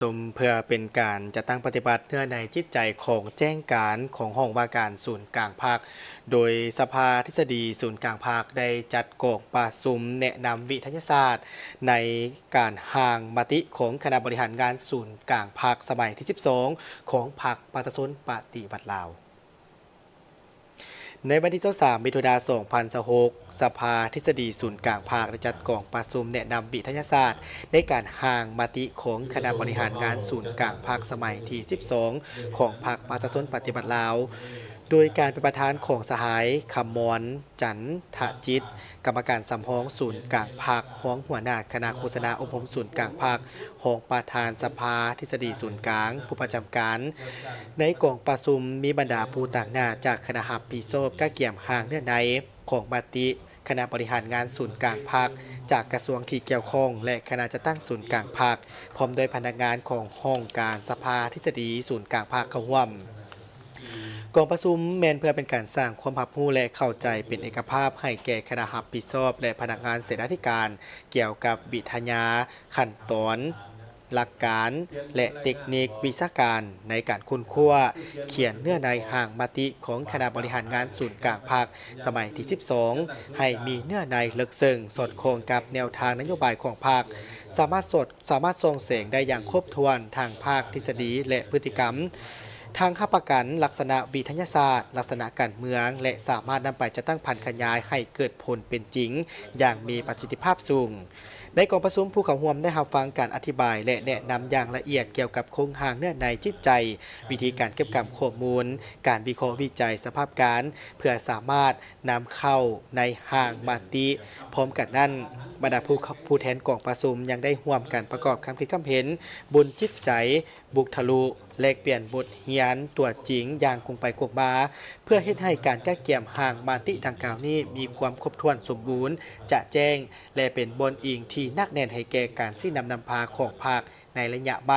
เพื่อเป็นการจะตั้งปฏิบัติเพื่อในจิตใจของแจ้งการของห้องว่าการศูนย์กลางภาคโดยสภาทฤษฎีศูนย์กลางภาคได้จัดกองประชุมแนะนำวิทยาศาสตร์ในการห่างมติของคณะบริหารงานศูนย์กลางภาคสมัยที่12ของพรรคประชาชนปฏิวัติลาวในวันที่23มิถุนายน2026สภาทฤษฎีศูนย์กลางภาคได้จัดกองประชุมแนะนำวิทยาศาสตร์ในการห่างมติของคณะบริหารงานศูนย์กลางภาคสมัยที่12ของพรรคประชาชนปฏิบัติลาวโดยการเป็นประธานของสหายคำมอนจันทจิตกรรมการสำรองศูนย์กลางภาคห้องหัวหน้าคณะโฆษณาอบรมศูนย์กลางภาคห้องประธานสภาทฤษฎีศูนย์กลางผู้ประจำการในกองประชุมมีบรรดาผู้ต่างหน้าจากคณะหับปีโซบก้าเกี่ยมห่างเนื้อในของมติคณะบริหารงานศูนย์กลางภาคจากกระทรวงที่เกี่ยวข้องและคณะจะตั้งศูนย์กลางภาคพร้อมโดยพนักงานของห้องการสภาทฤษฎีศูนย์กลางภาคเข้าร่วมกองประชุมแมนเพื่อเป็นการสร้างความรับรู้และเข้าใจเป็นเอกภาพให้แก่คณะรับผิดชอบและพนักงานเสนาธิการเกี่ยวกับวิทยาขั้นตอนหลักการและเทคนิควิชาการในการค้นคว้าเขียนเนื้อในห่างมติของคณะบริหารงานศูนย์กลางภาคสมัยที่12ให้มีเนื้อในลึกซึ้งสอดคล้องกับแนวทางนโยบายของภาคสามารถส่งเสริมได้อย่างครบถ้วนทางภาคทฤษฎีและพฤติกรรมทางค้าประกันลักษณะวิทยาศาสตร์ลักษณะการเมืองและสามารถนำไปจะตั้งพันขยายให้เกิดผลเป็นจริงอย่างมีประสิทธิภาพสูงในกองประชุมผู้เข้าร่วมได้รับฟังการอธิบายและแนะนำอย่างละเอียดเกี่ยวกับโครงสร้างเนื้อในจิตใจวิธีการเก็บข้อมูลการวิเคราะห์วิจัยสภาพการเพื่อสามารถนำเข้าในห่างมติพร้อมกันนั้นบรรดาผู้แทนกองประชุมยังได้ร่วมกันประกอบคำคิดคำเห็นบนจิตใจบุกทะลุแลกเปลี่ยนบทเรียนตัวจริงอย่างคงไปคงมาเพื่อให้การแก้เกี่ยมห่างมติดังกล่าวนี้มีความครบถ้วนสมบูรณ์จะแจ้งและเป็นบนอิงที่นักแน่นให้แก่การชี้นำพาของภาคในระยะใบ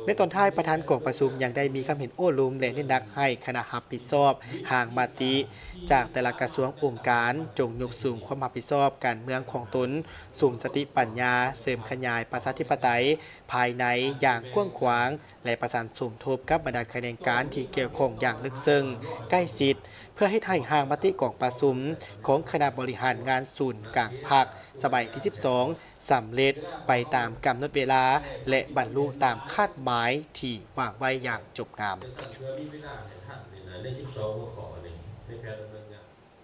ในตอนท้ายประธานกองประชุมยังได้มีคำเห็นโอ้ลุมและเน้นหนักให้คณะรับผิดชอบห่างมติจากแต่ละกระทรวงองค์การจงยกสูงความรับผิดชอบการเมืองของตนสุ่มสติปัญญาเสริมขยายประชาธิปไตยภายในอย่างกว้างขวางและประสานสมทบกับบรรดาคณะการที่เกี่ยวข้องอย่างลึกซึ้งใกล้ชิดเพื่อให้ไทยห่างมติกองประชุมของคณะบริหารงานศูนย์กลางภาคสมัยที่12สำเร็จไปตามกำหนดเวลาและบรรลุตามคาดหมายที่วางไว้อย่างจบงาม